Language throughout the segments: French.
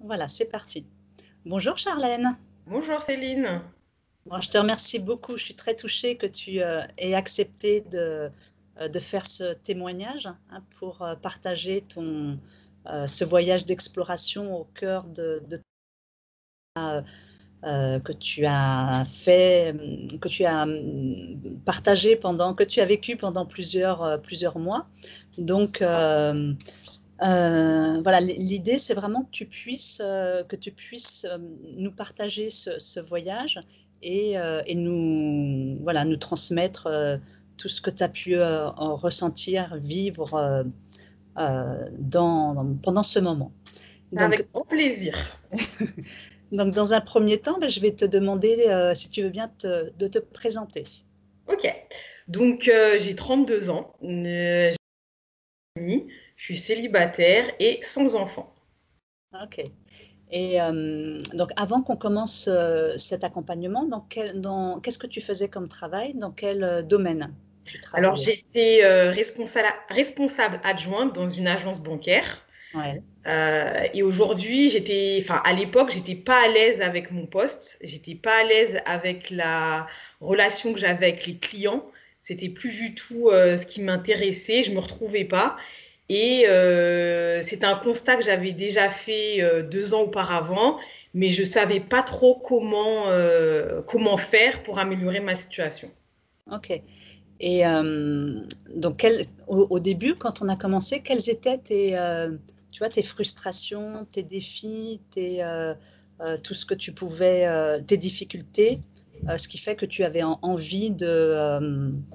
Voilà, c'est parti. Bonjour Charlène. Bonjour Céline. Bon, je te remercie beaucoup. Je suis très touchée que tu aies accepté de faire ce témoignage pour partager ce voyage d'exploration au cœur que tu as fait, que tu as partagé que tu as vécu pendant plusieurs mois. Donc, voilà, l'idée, c'est vraiment que tu puisses nous partager ce voyage et voilà, nous transmettre tout ce que tu as pu en ressentir, vivre pendant ce moment. Donc, Avec grand plaisir. donc, dans un premier temps, je vais te demander si tu veux bien de te présenter. Ok. Donc, j'ai 32 ans. Je suis célibataire et sans enfant. Ok. Et donc, avant qu'on commence cet accompagnement, qu'est-ce que tu faisais comme travail? Dans quel domaine tu Alors, travaillais? j'étais responsable adjointe dans une agence bancaire. Ouais. Et aujourd'hui, à l'époque, j'étais pas à l'aise avec mon poste. J'étais pas à l'aise avec la relation que j'avais avec les clients. C'était plus du tout ce qui m'intéressait. Je me retrouvais pas. Et c'est un constat que j'avais déjà fait 2 ans auparavant, mais je savais pas trop comment faire pour améliorer ma situation. Ok. Et donc, au début, quand on a commencé, quelles étaient tu vois, tes frustrations, tes défis, tout ce que tu pouvais, tes difficultés, ce qui fait que tu avais envie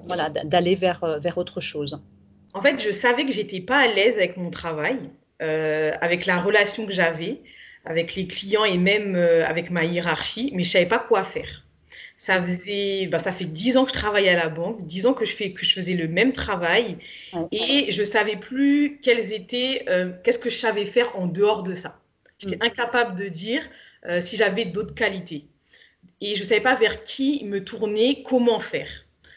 voilà, d'aller vers autre chose. En fait, je savais que j'étais pas à l'aise avec mon travail, avec la relation que j'avais avec les clients et même avec ma hiérarchie, mais je savais pas quoi faire. Ça fait 10 ans que je travaille à la banque, 10 ans que je faisais le même travail Ouais. et je savais plus qu'est-ce que je savais faire en dehors de ça. J'étais Mm. incapable de dire si j'avais d'autres qualités et je savais pas vers qui me tourner, comment faire.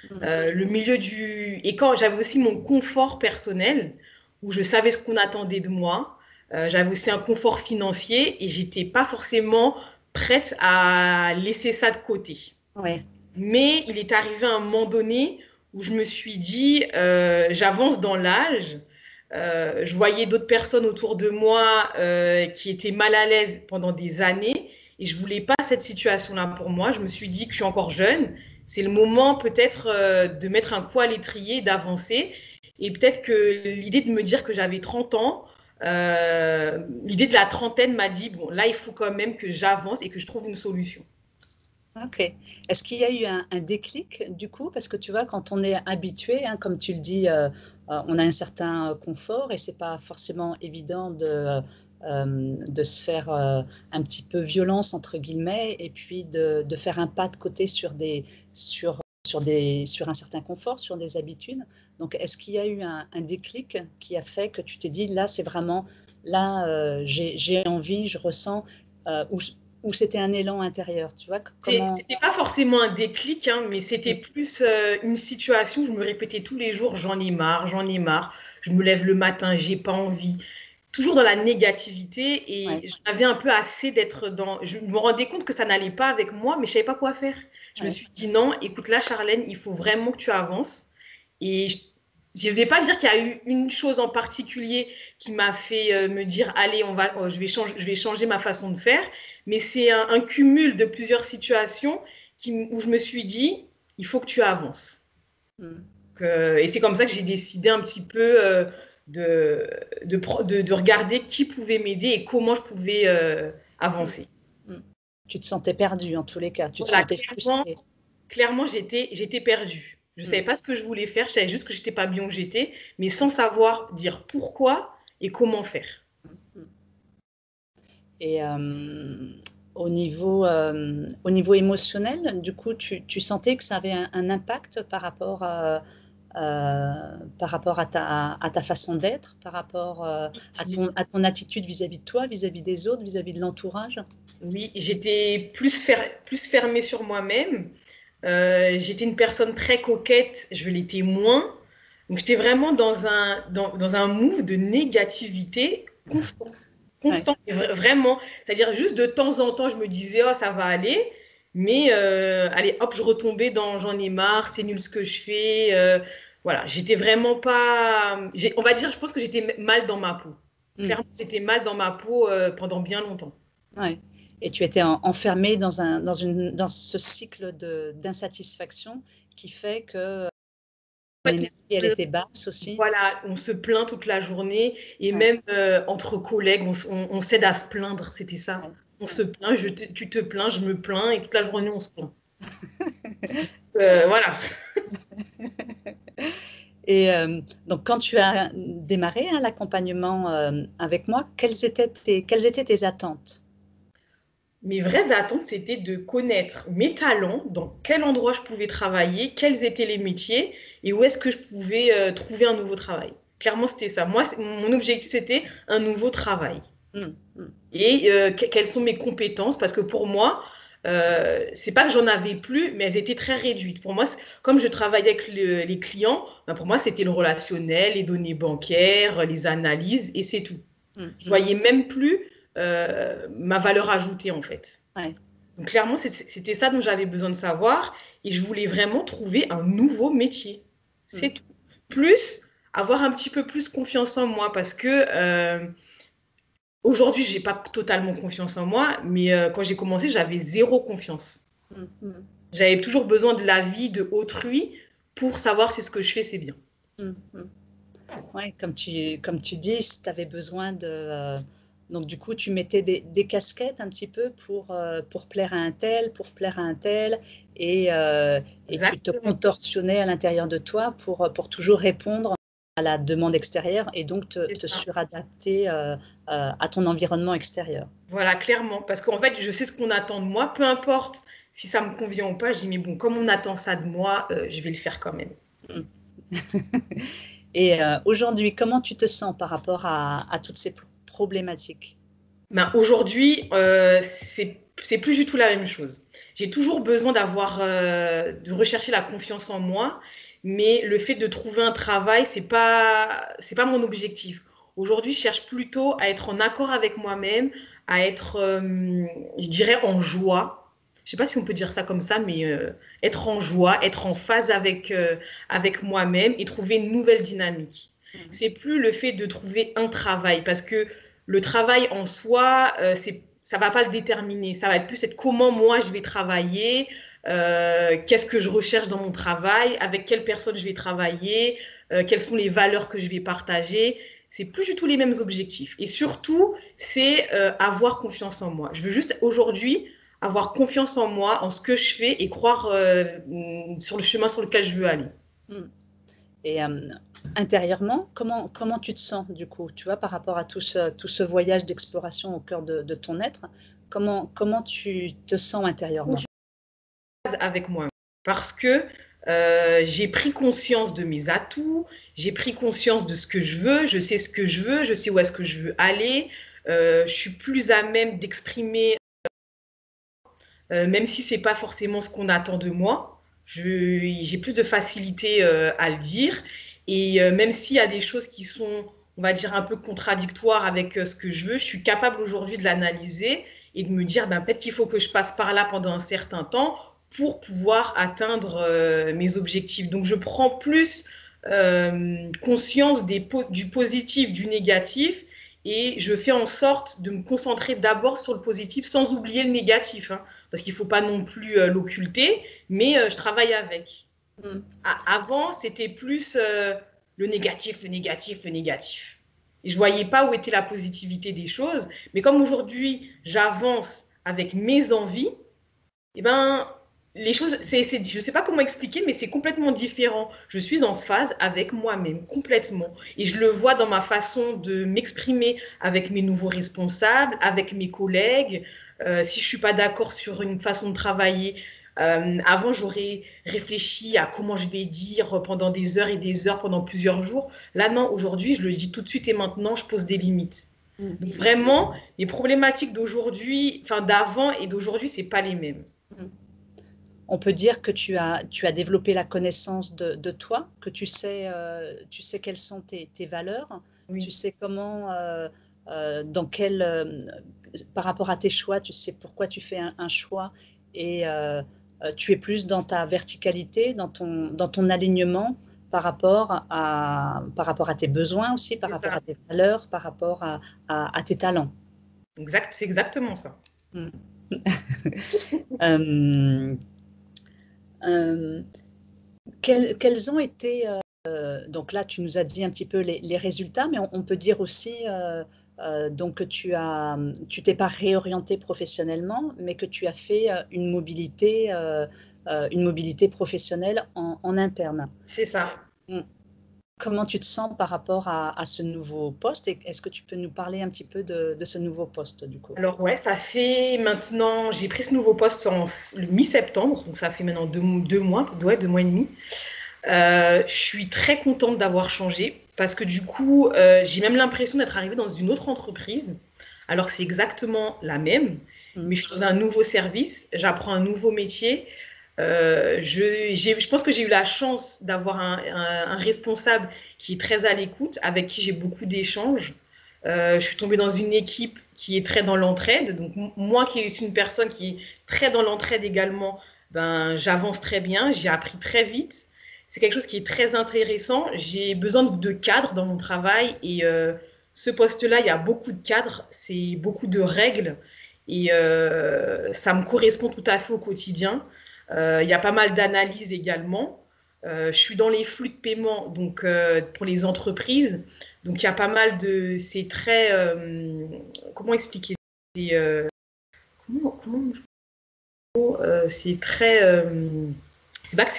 Mm. Le milieu du... Et quand j'avais aussi mon confort personnel, où je savais ce qu'on attendait de moi, j'avais aussi un confort financier et j'étais pas forcément prête à laisser ça de côté. Ouais. Mais il est arrivé un moment donné où je me suis dit, j'avance dans l'âge. Je voyais d'autres personnes autour de moi qui étaient mal à l'aise pendant des années et je voulais pas cette situation-là pour moi. Je me suis dit que je suis encore jeune. C'est le moment peut-être de mettre un coup à l'étrier, d'avancer. Et peut-être que l'idée de me dire que j'avais 30 ans, l'idée de la trentaine m'a dit, bon, là, il faut quand même que j'avance et que je trouve une solution. Ok. Est-ce qu'il y a eu un déclic du coup? Parce que tu vois, quand on est habitué, comme tu le dis, on a un certain confort et c'est pas forcément évident de se faire un petit peu violence entre guillemets et puis de faire un pas de côté sur un certain confort, sur des habitudes. Donc, est-ce qu'il y a eu un déclic qui a fait que tu t'es dit là, c'est vraiment là, j'ai envie, je ressens, ou c'était un élan intérieur, tu vois, comment. C'était pas forcément un déclic, hein, mais c'était Mm. plus une situation où je me répétais tous les jours, j'en ai marre, j'en ai marre. Je me lève le matin, j'ai pas envie. Toujours dans la négativité Ouais, et j'avais un peu assez d'être dans. Je me rendais compte que ça n'allait pas avec moi, mais je savais pas quoi faire. Je me ouais, suis dit non, écoute là, Charlène, il faut vraiment que tu avances. Et je ne vais pas dire qu'il y a eu une chose en particulier qui m'a fait me dire allez, je vais changer ma façon de faire, mais c'est un cumul de plusieurs situations où je me suis dit il faut que tu avances. mm, Et c'est comme ça que j'ai décidé un petit peu de regarder qui pouvait m'aider et comment je pouvais mm, avancer. mm. Tu te sentais perdu en tous les cas, tu te Voilà, sentais frustré. clairement, j'étais perdue. Je ne savais Mm, pas ce que je voulais faire, je savais juste que j'étais pas bien où j'étais, mais sans savoir dire pourquoi et comment faire. mm. Et au niveau émotionnel, du coup, tu sentais que ça avait un impact par rapport à ta façon d'être, par rapport à ton attitude vis-à-vis de toi, vis-à-vis des autres, vis-à-vis de l'entourage? Oui, j'étais plus fermée sur moi-même. J'étais une personne très coquette, je l'étais moins. Donc j'étais vraiment dans un move de négativité constant. Ouais. constant, vraiment. C'est-à-dire juste de temps en temps, je me disais, oh, ça va aller. Mais allez, hop, je retombais dans j'en ai marre, c'est nul ce que je fais. Voilà, j'étais vraiment pas. On va dire, je pense que j'étais mal dans ma peau. Mm. Clairement, j'étais mal dans ma peau pendant bien longtemps. Ouais. Et tu étais enfermée dans ce cycle d'insatisfaction qui fait que En ton fait, énergie, elle était basse aussi. voilà, on se plaint toute la journée et Ouais. même entre collègues, on s'aide à se plaindre, c'était ça. Ouais. On se Ouais. plaint, tu te plains, je me plains et toute la journée on se plaint. Voilà. Et donc, quand tu as démarré l'accompagnement avec moi, quelles étaient tes attentes? Mes vraies attentes, c'était de connaître mes talents, dans quel endroit je pouvais travailler, quels étaient les métiers et où est-ce que je pouvais trouver un nouveau travail. Clairement, c'était ça. Moi, mon objectif, c'était un nouveau travail. Mm, mm, Et quelles sont mes compétences parce que pour moi, c'est pas que j'en avais plus, mais elles étaient très réduites. Pour moi, comme je travaillais avec les clients, ben pour moi, c'était le relationnel, les données bancaires, les analyses, et c'est tout. mm, Je mm. voyais même plus ma valeur ajoutée, en fait. Ouais. Donc, clairement, c'était ça dont j'avais besoin de savoir, et je voulais vraiment trouver un nouveau métier. C'est Mm, tout. Plus, avoir un petit peu plus confiance en moi, parce que aujourd'hui, j'ai pas totalement confiance en moi, mais quand j'ai commencé, j'avais zéro confiance. mm, mm, J'avais toujours besoin de l'avis de autrui pour savoir si ce que je fais, c'est bien. mm, mm. Ouais, comme tu dis, tu avais besoin de... donc, du coup, tu mettais des casquettes un petit peu pour plaire à un tel, pour plaire à un tel, et tu te Exactement. contorsionnais à l'intérieur de toi pour toujours répondre à la demande extérieure et donc C'est te ça. suradapter à ton environnement extérieur. Voilà, clairement. Parce qu'en fait, je sais ce qu'on attend de moi, peu importe si ça me convient ou pas. Je dis, mais bon, comme on attend ça de moi, je vais le faire quand même. Mm. Et aujourd'hui, comment tu te sens par rapport à toutes ces problématiques? Ben, aujourd'hui, c'est plus du tout la même chose. J'ai toujours besoin de rechercher la confiance en moi, mais le fait de trouver un travail, c'est pas mon objectif. Aujourd'hui, je cherche plutôt à être en accord avec moi-même, à être, je dirais, en joie. Je sais pas si on peut dire ça comme ça, mais être en joie, être en phase avec moi-même et trouver une nouvelle dynamique. Mm. C'est plus le fait de trouver un travail, parce que le travail en soi, ça va pas le déterminer. Ça va être plus être comment moi je vais travailler, qu'est-ce que je recherche dans mon travail, avec quelle personne je vais travailler, quelles sont les valeurs que je vais partager. C'est plus du tout les mêmes objectifs. Et surtout, c'est avoir confiance en moi. Je veux juste aujourd'hui avoir confiance en moi, en ce que je fais et croire sur le chemin sur lequel je veux aller. Mm. Et intérieurement, comment tu te sens du coup, tu vois, par rapport à tout ce voyage d'exploration au cœur de ton être, comment tu te sens intérieurement? Avec moi parce que j'ai pris conscience de mes atouts, j'ai pris conscience de ce que je sais ce que je veux, je sais où est-ce que je veux aller, je suis plus à même d'exprimer, même si c'est pas forcément ce qu'on attend de moi, j'ai plus de facilité à le dire et même s'il y a des choses qui sont, on va dire, un peu contradictoires avec ce que je veux, je suis capable aujourd'hui de l'analyser et de me dire, ben, peut-être qu'il faut que je passe par là pendant un certain temps pour pouvoir atteindre mes objectifs. Donc, je prends plus conscience du positif, du négatif, et je fais en sorte de me concentrer d'abord sur le positif sans oublier le négatif, hein, parce qu'il ne faut pas non plus l'occulter, mais je travaille avec. Mm. Avant, c'était plus le négatif, le négatif, le négatif. Et je ne voyais pas où était la positivité des choses. Mais comme aujourd'hui, j'avance avec mes envies, eh ben, les choses, je ne sais pas comment expliquer, mais c'est complètement différent. Je suis en phase avec moi-même, complètement. Et je le vois dans ma façon de m'exprimer avec mes nouveaux responsables, avec mes collègues. Si je ne suis pas d'accord sur une façon de travailler, avant, j'aurais réfléchi à comment je vais dire pendant des heures et des heures, pendant plusieurs jours. Là, non, aujourd'hui, je le dis tout de suite et maintenant, je pose des limites. Mm. Donc vraiment, les problématiques d'aujourd'hui, enfin d'avant et d'aujourd'hui, c'est pas les mêmes. Mm. On peut dire que tu as développé la connaissance de toi, que tu sais quelles sont tes valeurs, tu Oui. sais comment dans quel, par rapport à tes choix, tu sais pourquoi tu fais un choix et tu es plus dans ta verticalité, dans ton alignement par rapport à tes besoins aussi, par C'est rapport ça. à tes valeurs, par rapport à tes talents. Exact, c'est exactement ça. Mm. Euh, euh, quels ont été, donc là tu nous as dit un petit peu les résultats, mais on peut dire aussi donc que tu t'es pas réorienté professionnellement, mais que tu as fait une mobilité professionnelle en interne. C'est ça. Mm. Comment tu te sens par rapport à ce nouveau poste et est-ce que tu peux nous parler un petit peu de ce nouveau poste du coup? Alors ouais, ça fait maintenant, j'ai pris ce nouveau poste le mi-septembre, donc ça fait maintenant 2 mois, ouais, 2 mois et demi. Je suis très contente d'avoir changé parce que du coup, j'ai même l'impression d'être arrivée dans une autre entreprise. Alors que c'est exactement la même, mais Mm. je suis dans un nouveau service, j'apprends un nouveau métier. Je pense que j'ai eu la chance d'avoir un responsable qui est très à l'écoute, avec qui j'ai beaucoup d'échanges. Je suis tombée dans une équipe qui est très dans l'entraide. Donc, moi qui suis une personne qui est très dans l'entraide également, ben, j'avance très bien, j'ai appris très vite. C'est quelque chose qui est très intéressant. J'ai besoin de cadres dans mon travail et ce poste-là, il y a beaucoup de cadres, c'est beaucoup de règles et ça me correspond tout à fait au quotidien. Il y a pas mal d'analyses également. Je suis dans les flux de paiement donc pour les entreprises. Donc il y a pas mal de... C'est très... comment expliquer? C'est, c'est très... c'est pas que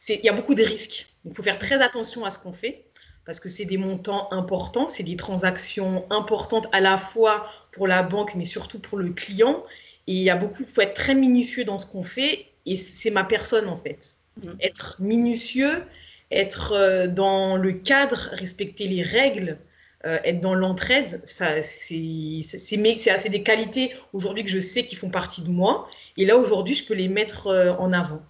il y a beaucoup de risques. Il faut faire très attention à ce qu'on fait parce que c'est des montants importants, c'est des transactions importantes à la fois pour la banque, mais surtout pour le client. Et il faut être très minutieux dans ce qu'on fait. Et c'est ma personne, en fait. Mm. Être minutieux, être dans le cadre, respecter les règles, être dans l'entraide, c'est des qualités aujourd'hui que je sais qui font partie de moi. Et là, aujourd'hui, je peux les mettre en avant.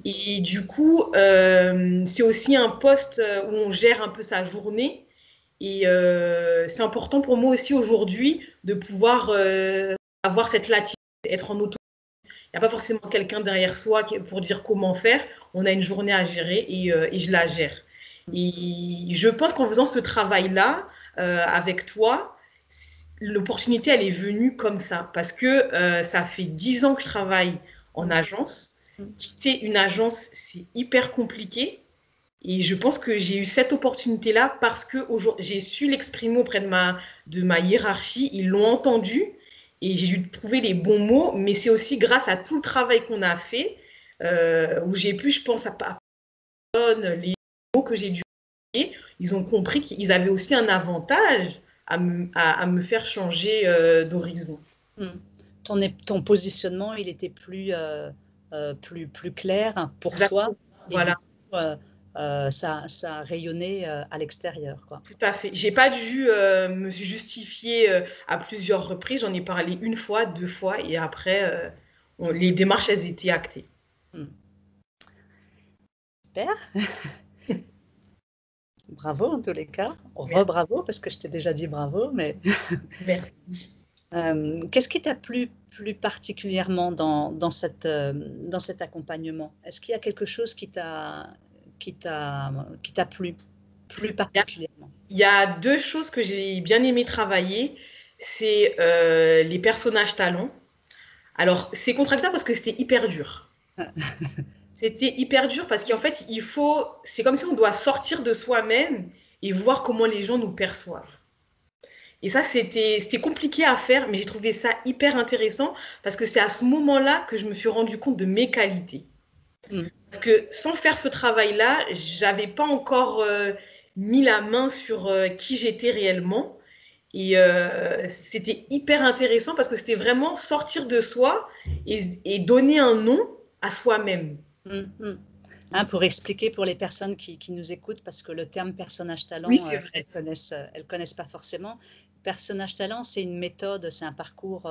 Et du coup, c'est aussi un poste où on gère un peu sa journée. Et c'est important pour moi aussi aujourd'hui de pouvoir avoir cette latitude, être en auto. Il n'y a pas forcément quelqu'un derrière soi pour dire comment faire. On a une journée à gérer et je la gère. Et je pense qu'en faisant ce travail-là avec toi, l'opportunité, elle est venue comme ça. Parce que ça fait 10 ans que je travaille en agence. Quitter une agence, c'est hyper compliqué. Et je pense que j'ai eu cette opportunité-là parce que j'ai su l'exprimer auprès de ma hiérarchie. Ils l'ont entendu et j'ai dû trouver les bons mots. Mais c'est aussi grâce à tout le travail qu'on a fait où j'ai pu, je pense, à les mots que j'ai dû dire. Ils ont compris qu'ils avaient aussi un avantage à me faire changer d'horizon. Mm. Ton positionnement, il était plus clair pour toi Exactement. et du Voilà. coup, ça a rayonné à l'extérieur, quoi. Tout à fait. J'ai pas dû me justifier à plusieurs reprises. J'en ai parlé une fois, 2 fois, et après, les démarches, elles étaient actées. Mm. Super, bravo en tous les cas. Merci. Re-bravo, parce que je t'ai déjà dit bravo, mais Merci. qu'est-ce qui t'a plu plus particulièrement dans cet accompagnement? Est-ce qu'il y a quelque chose qui t'a plu plus Il y a, particulièrement? il y a 2 choses que j'ai bien aimé travailler. C'est les personnages talents. Alors, c'est contradictoire parce que c'était hyper dur. C'était hyper dur parce qu'en fait, c'est comme si on doit sortir de soi-même et voir comment les gens nous perçoivent. Et ça, c'était compliqué à faire, mais j'ai trouvé ça hyper intéressant parce que c'est à ce moment-là que je me suis rendu compte de mes qualités. Mm. Parce que sans faire ce travail-là, j'avais pas encore mis la main sur qui j'étais réellement. Et c'était hyper intéressant parce que c'était vraiment sortir de soi et donner un nom à soi-même. Mm, mm. Hein, pour expliquer pour les personnes qui nous écoutent, parce que le terme personnage Oui, talent, c'est vrai. elles connaissent pas forcément. Personnage talent, c'est une méthode, c'est un parcours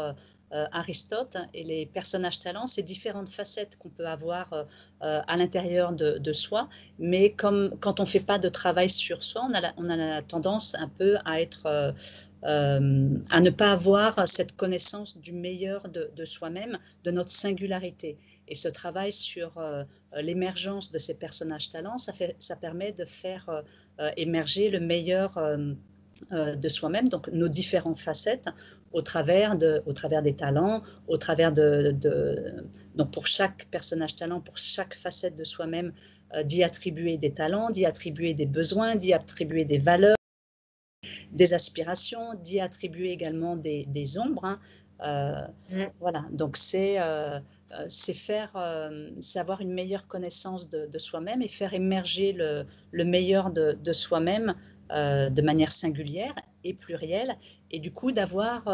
Aristote, hein, et les personnages talents, c'est différentes facettes qu'on peut avoir à l'intérieur de soi, mais comme quand on fait pas de travail sur soi, on a la tendance un peu à être à ne pas avoir cette connaissance du meilleur de soi-même, de notre singularité. Et ce travail sur l'émergence de ces personnages talents, ça permet de faire émerger le meilleur de soi-même, donc nos différentes facettes, au travers des talents, au travers donc pour chaque personnage talent, pour chaque facette de soi-même, d'y attribuer des talents, d'y attribuer des besoins, d'y attribuer des valeurs, des aspirations, d'y attribuer également des ombres. Hein. Voilà, donc c'est avoir une meilleure connaissance de soi-même et faire émerger le meilleur de soi-même de manière singulière et plurielle, et du coup d'être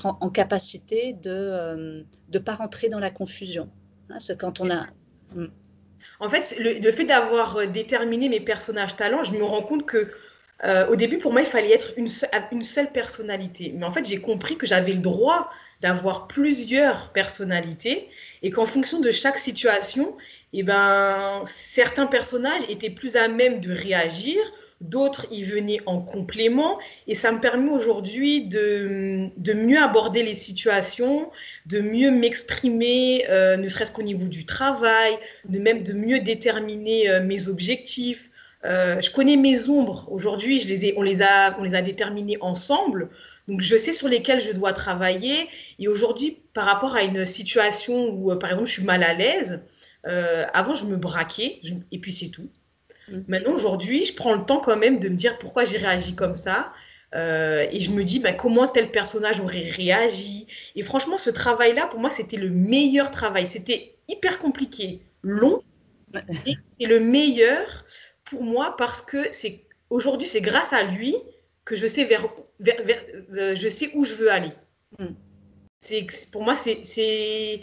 en capacité de ne pas rentrer dans la confusion. Hein, c'est quand on a... En fait, le fait d'avoir déterminé mes personnages talents, je me rends compte que au début, pour moi, il fallait être une seule personnalité. Mais en fait, j'ai compris que j'avais le droit d'avoir plusieurs personnalités et qu'en fonction de chaque situation, eh ben, certains personnages étaient plus à même de réagir, d'autres y venaient en complément. Et ça me permet aujourd'hui de mieux aborder les situations, de mieux m'exprimer, ne serait-ce qu'au niveau du travail, même de mieux déterminer mes objectifs. Je connais mes ombres. Aujourd'hui, on les a déterminées ensemble. Donc, je sais sur lesquelles je dois travailler. Et aujourd'hui, par rapport à une situation où, par exemple, je suis mal à l'aise, avant, je me braquais et puis c'est tout. Maintenant, aujourd'hui, je prends le temps quand même de me dire pourquoi j'ai réagi comme ça. Et je me dis comment tel personnage aurait réagi. Et franchement, ce travail-là, pour moi, c'était le meilleur travail. C'était hyper compliqué, long, et c'est le meilleur pour moi parce que aujourd'hui, c'est grâce à lui que je sais je sais où je veux aller. Pour moi, c'est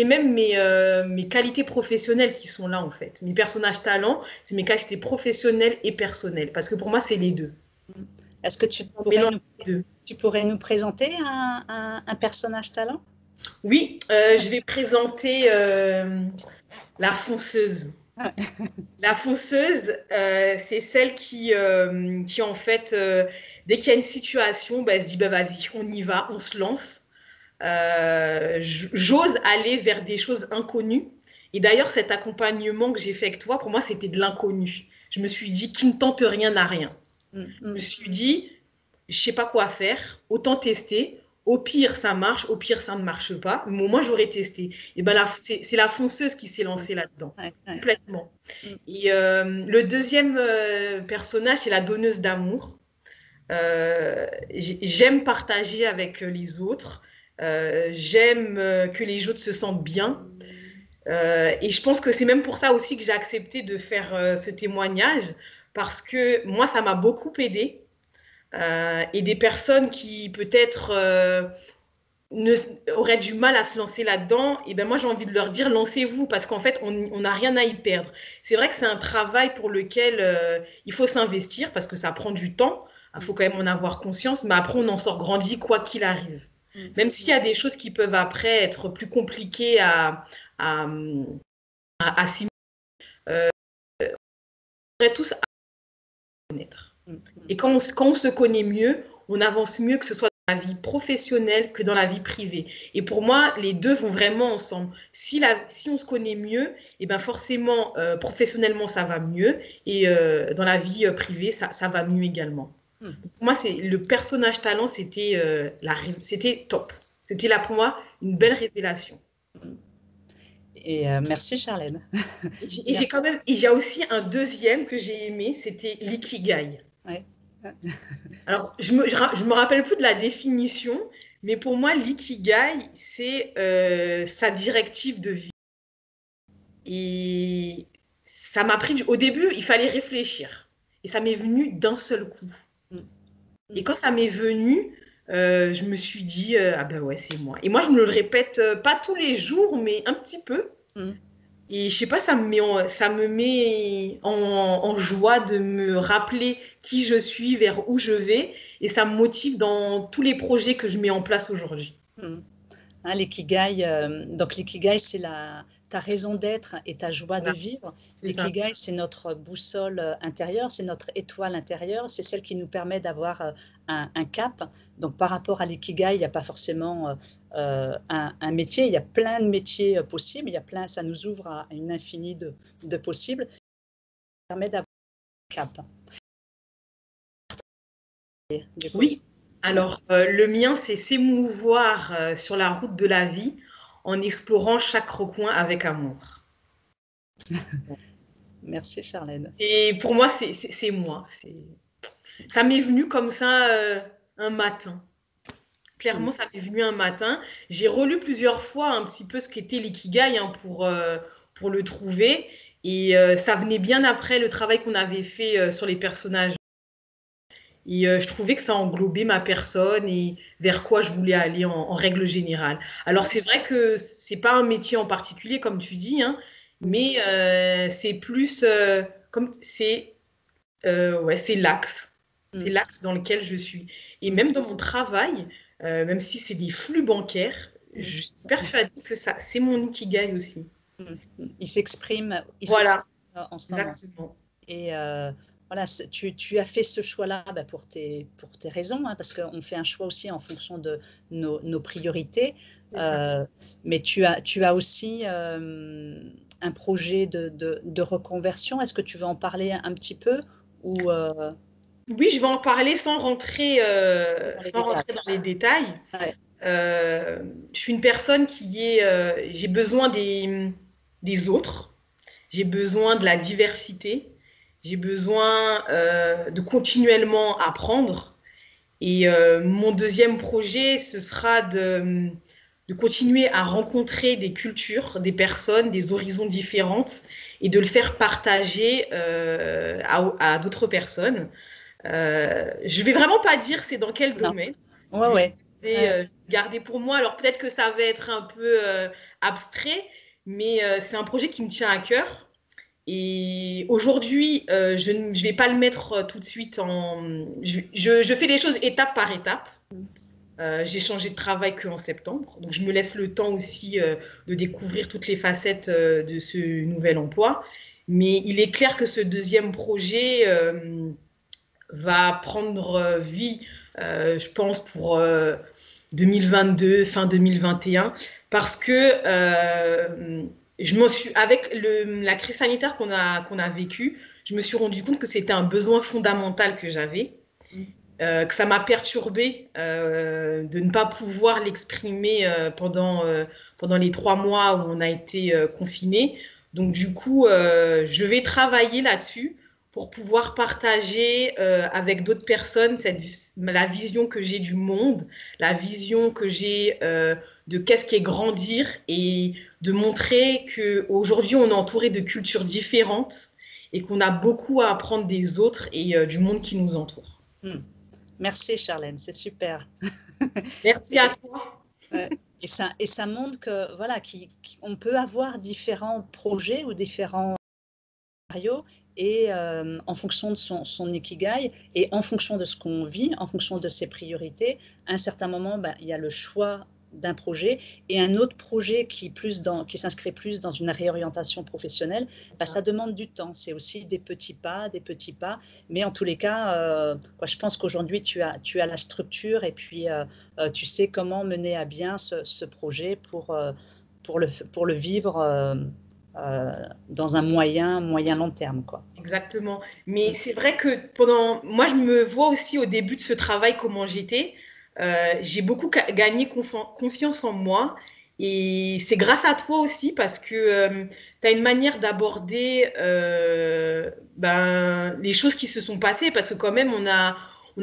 même mes qualités professionnelles qui sont là, en fait. Mes personnages talents, c'est mes qualités professionnelles et personnelles. Parce que pour moi, c'est les deux. Est-ce que tu pourrais nous présenter un personnage talent? Oui, je vais présenter la fonceuse. La fonceuse, c'est celle qui en fait, dès qu'il y a une situation, elle se dit, vas-y, on y va, on se lance. J'ose aller vers des choses inconnues. Et d'ailleurs, cet accompagnement que j'ai fait avec toi, pour moi, c'était de l'inconnu. Je me suis dit, qui ne tente rien n'a rien. Je me suis dit, je ne sais pas quoi faire, autant tester. Au pire, ça marche, au pire, ça ne marche pas. Mais au moins, j'aurais testé. Et ben c'est la fonceuse qui s'est lancée là-dedans, complètement. Et le deuxième personnage, c'est la donneuse d'amour. J'aime partager avec les autres. J'aime que les autres se sentent bien. Et je pense que c'est même pour ça aussi que j'ai accepté de faire ce témoignage, parce que moi, ça m'a beaucoup aidée. Et des personnes qui peut-être auraient du mal à se lancer là-dedans, et ben moi j'ai envie de leur dire lancez-vous, parce qu'en fait on n'a rien à y perdre. C'est vrai que c'est un travail pour lequel il faut s'investir parce que ça prend du temps, il faut quand même en avoir conscience, mais après on en sort grandi quoi qu'il arrive. Même s'il y a des choses qui peuvent après être plus compliquées à assimiler, on devrait tous connaître. Et quand on se connaît mieux, on avance mieux, que ce soit dans la vie professionnelle que dans la vie privée. Et pour moi, les deux vont vraiment ensemble. Si on se connaît mieux, et ben forcément, professionnellement, ça va mieux. Et dans la vie privée, ça va mieux également. Pour moi, le personnage talent, c'était top. C'était là pour moi une belle révélation. Et merci Charlène. Et j'ai quand même, il y a aussi un deuxième que j'ai aimé, c'était l'ikigai. Ouais. Alors, je me rappelle plus de la définition, mais pour moi, l'ikigai, c'est sa directive de vie. Et ça m'a pris au début, il fallait réfléchir. Et ça m'est venu d'un seul coup. Et quand ça m'est venu, je me suis dit, ah ben ouais, c'est moi. Et moi, je me le répète pas tous les jours, mais un petit peu. Et je sais pas, ça me met en joie de me rappeler qui je suis, vers où je vais, et ça me motive dans tous les projets que je mets en place aujourd'hui. Hein, l'ikigai, donc l'ikigai, c'est ta raison d'être et ta joie de Voilà, vivre. c'est ça. L'ikigai, c'est notre boussole intérieure, c'est notre étoile intérieure, c'est celle qui nous permet d'avoir un cap. Donc, par rapport à l'ikigai, il n'y a pas forcément un métier, il y a plein de métiers possibles, il y a plein, ça nous ouvre à une infinie de possibles, ça permet d'avoir un cap. Du coup, Oui, alors le mien, c'est s'émouvoir sur la route de la vie en explorant chaque recoin avec amour. merci Charlène. Et pour moi, c'est moi. Ça m'est venu comme ça un matin. Mm. Clairement, ça m'est venu un matin. J'ai relu plusieurs fois un petit peu ce qu'était l'ikigai pour le trouver. Et ça venait bien après le travail qu'on avait fait sur les personnages. Et je trouvais que ça englobait ma personne et vers quoi je voulais aller en règle générale. Alors, c'est vrai que c'est pas un métier en particulier, comme tu dis, hein, Mm. mais c'est plus comme ouais, c'est l'axe. C'est Mm. l'axe dans lequel je suis. Et Mm. même dans mon travail, même si c'est des flux bancaires, Mm. je suis persuadée que ça, c'est mon ikigai aussi. Mm. Il s'exprime Voilà, en ce moment. exactement. Et voilà, tu as fait ce choix-là pour tes raisons, hein, parce qu'on fait un choix aussi en fonction de nos priorités. C'est ça. Euh, mais tu as aussi un projet de reconversion. Est-ce que tu veux en parler un petit peu ou Oui, je vais en parler dans les sans détails? rentrer dans les détails. Ouais. Je suis une personne j'ai besoin des autres, j'ai besoin de la diversité, j'ai besoin de continuellement apprendre. Et mon deuxième projet, ce sera de continuer à rencontrer des cultures, des personnes, des horizons différentes et de le faire partager à d'autres personnes. Je vais vraiment pas dire c'est dans quel Non. domaine. Ouais, ouais. Ouais. Je vais garder pour moi. Alors peut-être que ça va être un peu abstrait, mais c'est un projet qui me tient à cœur. Et aujourd'hui, je ne vais pas le mettre tout de suite je fais les choses étape par étape. J'ai changé de travail qu'en septembre, donc je me laisse le temps aussi de découvrir toutes les facettes de ce nouvel emploi. Mais il est clair que ce deuxième projet va prendre vie, je pense, pour 2022, fin 2021, parce que avec la crise sanitaire qu'on a vécue, je me suis rendu compte que c'était un besoin fondamental que j'avais, que ça m'a perturbée de ne pas pouvoir l'exprimer pendant les 3 mois où on a été confinés. Donc du coup, je vais travailler là-dessus pour pouvoir partager avec d'autres personnes la vision que j'ai du monde, la vision que j'ai de qu'est-ce qui est grandir et de montrer qu'aujourd'hui, on est entouré de cultures différentes et qu'on a beaucoup à apprendre des autres et du monde qui nous entoure. Mm. Merci Charlène, c'est super. Merci à Et, toi. et ça montre que voilà, on peut avoir différents projets ou différents scénarios et en fonction de son ikigai et en fonction de ce qu'on vit, en fonction de ses priorités, à un certain moment, ben, il y a le choix d'un projet et un autre projet qui s'inscrit plus dans une réorientation professionnelle, ben, ça demande du temps. C'est aussi des petits pas. Mais en tous les cas, je pense qu'aujourd'hui, tu as la structure et puis tu sais comment mener à bien ce projet pour le vivre dans un moyen long terme, quoi. Exactement. Mais c'est vrai que moi, je me vois aussi au début de ce travail comment j'étais. J'ai beaucoup gagné confiance en moi. Et c'est grâce à toi aussi parce que tu as une manière d'aborder les choses qui se sont passées. Parce que quand même, on a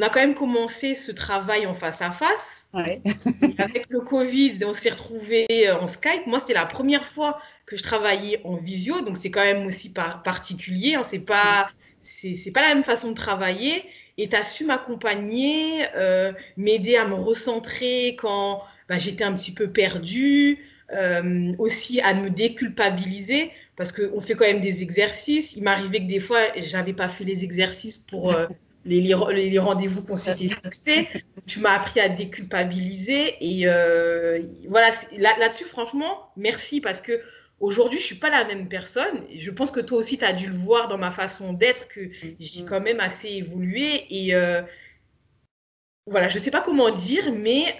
quand même commencé ce travail en face à face. Ouais. Et avec le Covid, on s'est retrouvés en Skype. Moi, c'était la première fois que je travaillais en visio, donc c'est quand même aussi particulier. Hein, c'est pas la même façon de travailler. Et tu as su m'accompagner, m'aider à me recentrer quand j'étais un petit peu perdue, aussi à me déculpabiliser, parce qu'on fait quand même des exercices. Il m'arrivait que des fois, j'avais pas fait les exercices pour les rendez-vous qu'on s'était fixés. Tu m'as appris à déculpabiliser et voilà, là-dessus, franchement, merci parce que aujourd'hui, je ne suis pas la même personne. Je pense que toi aussi, tu as dû le voir dans ma façon d'être, que j'ai quand même assez évolué. Et voilà, je ne sais pas comment dire, mais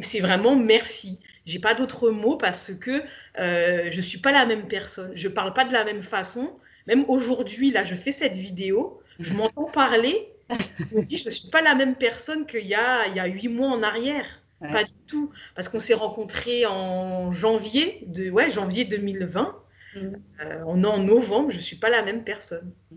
c'est vraiment merci. J'ai pas d'autres mots parce que je ne suis pas la même personne. Je ne parle pas de la même façon. Même aujourd'hui, là, je fais cette vidéo, je m'entends parler. Je me dis, je ne suis pas la même personne il y a 8 mois en arrière. Pas Ouais. du tout. Parce qu'on s'est rencontrés en janvier 2020. Mm, On est en novembre, je ne suis pas la même personne. mm.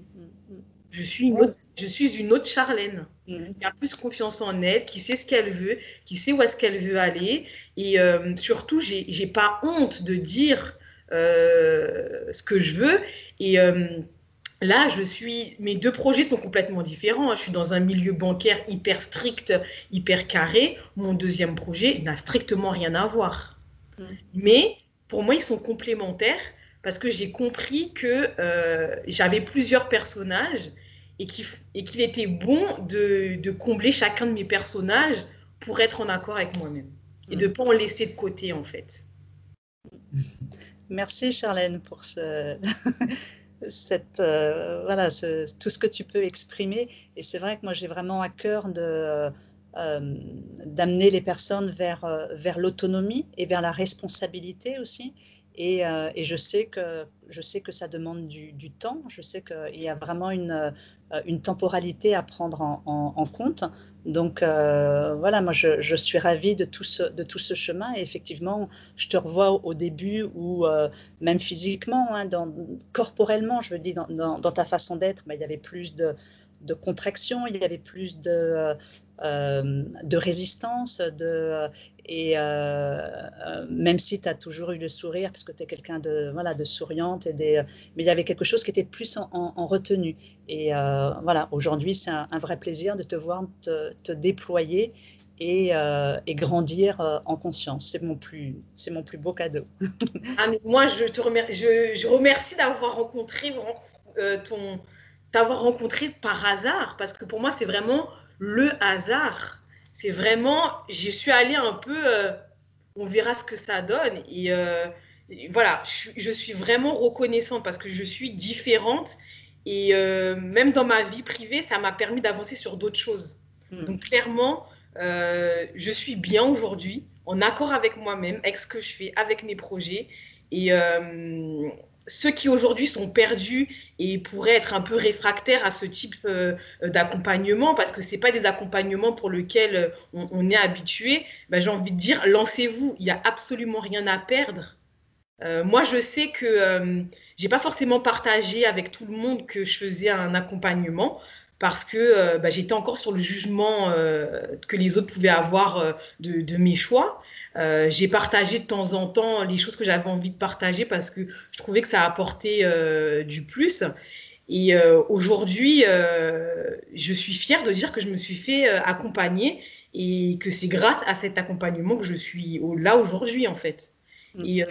Je suis une autre Charlène Mm. qui a plus confiance en elle, qui sait ce qu'elle veut, qui sait où est-ce qu'elle veut aller. Et surtout, j'ai pas honte de dire ce que je veux. Et là, mes deux projets sont complètement différents. Je suis dans un milieu bancaire hyper strict, hyper carré. Mon deuxième projet n'a strictement rien à voir. Mm. Mais pour moi, ils sont complémentaires parce que j'ai compris que j'avais plusieurs personnages et qu'il était bon de combler chacun de mes personnages pour être en accord avec moi-même et de ne Mm. pas en laisser de côté, en fait. Merci Charlène pour voilà, tout ce que tu peux exprimer. Et c'est vrai que moi j'ai vraiment à cœur d'amener les personnes vers l'autonomie et vers la responsabilité aussi. Et je sais que ça demande du temps. Je sais qu'il y a vraiment une temporalité à prendre en compte. Donc voilà, moi je suis ravie de tout ce chemin. Et effectivement, je te revois au début où même physiquement, hein, corporellement, je veux dire, dans ta façon d'être, il y avait plus de contraction, il y avait plus de résistance, et même si tu as toujours eu le sourire, parce que tu es quelqu'un voilà, de souriante, mais il y avait quelque chose qui était plus en retenue. Et voilà, aujourd'hui, c'est un vrai plaisir de te voir te déployer et grandir en conscience. C'est mon plus beau cadeau. Ah, mais moi, je remercie ton, t'avoir rencontré par hasard, parce que pour moi, c'est vraiment le hasard. C'est vraiment, je suis allée un peu, on verra ce que ça donne. Et voilà, je suis vraiment reconnaissante parce que je suis différente. Et même dans ma vie privée, ça m'a permis d'avancer sur d'autres choses. Mm. Donc clairement, je suis bien aujourd'hui, en accord avec moi-même, avec ce que je fais, avec mes projets. Et ceux qui aujourd'hui sont perdus et pourraient être un peu réfractaires à ce type d'accompagnement, parce que ce n'est pas des accompagnements pour lesquels on est habitué, ben, j'ai envie de dire, lancez-vous, il n'y a absolument rien à perdre. Moi, je sais que j'ai pas forcément partagé avec tout le monde que je faisais un accompagnement parce que bah, j'étais encore sur le jugement que les autres pouvaient avoir de mes choix. J'ai partagé de temps en temps les choses que j'avais envie de partager parce que je trouvais que ça apportait du plus. Et aujourd'hui, je suis fière de dire que je me suis fait accompagner et que c'est grâce à cet accompagnement que je suis là aujourd'hui, en fait. Mm. Et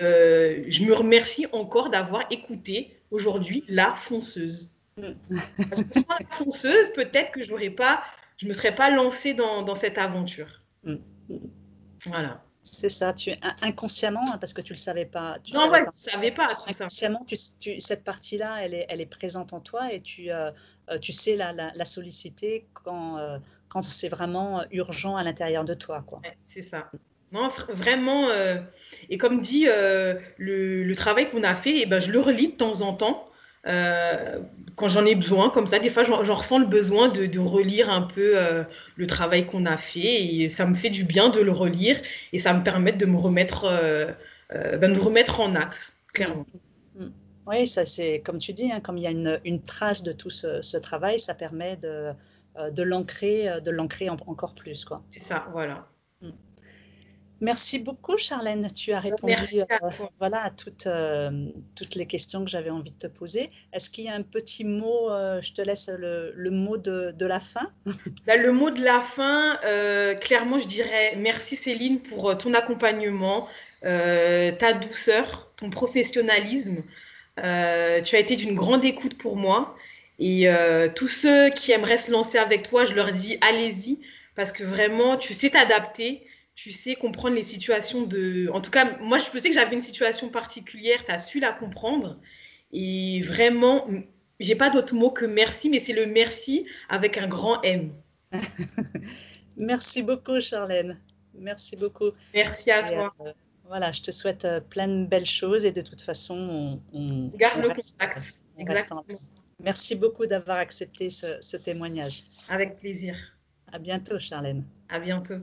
je me remercie encore d'avoir écouté aujourd'hui la fonceuse. Mm. Parce que sans la fonceuse, peut-être que je me serais pas lancée dans cette aventure. Mm. Voilà. C'est ça, inconsciemment, hein, parce que tu Non, savais ouais, pas. je savais pas tout ça. Inconsciemment, cette partie-là, elle est présente en toi et tu sais la solliciter quand c'est vraiment urgent à l'intérieur de toi, quoi. Ouais, c'est ça. Non, vraiment. Et comme dit, le travail qu'on a fait, eh ben, je le relis de temps en temps. Quand j'en ai besoin, comme ça, des fois, j'en ressens le besoin de relire un peu le travail qu'on a fait. Et ça me fait du bien de le relire et ça me permet de me remettre, de me remettre en axe, Mm. clairement. Mm. Oui, ça c'est comme tu dis, hein, comme il y a une trace de tout ce travail, ça permet de l'ancrer encore plus, quoi. C'est ça, voilà. Mm. Merci beaucoup, Charlène. Tu as répondu Merci à toi. voilà, à toutes les questions que j'avais envie de te poser. Est-ce qu'il y a un petit mot, je te laisse le mot de la fin? Bah, le mot de la fin, clairement, je dirais merci Céline pour ton accompagnement, ta douceur, ton professionnalisme. Tu as été d'une grande écoute pour moi. Et tous ceux qui aimeraient se lancer avec toi, je leur dis allez-y, parce que vraiment, tu sais t'adapter, tu sais comprendre les situations de... En tout cas, moi, je sais que j'avais une situation particulière, tu as su la comprendre. Et vraiment, j'ai pas d'autre mot que merci, mais c'est le merci avec un grand M. Merci beaucoup, Charlène. Merci beaucoup. Merci à Et, toi. voilà, je te souhaite plein de belles choses et de toute façon, Garde le contact. on reste en... Exactement. Merci beaucoup d'avoir accepté ce témoignage. Avec plaisir. À bientôt, Charlène. À bientôt.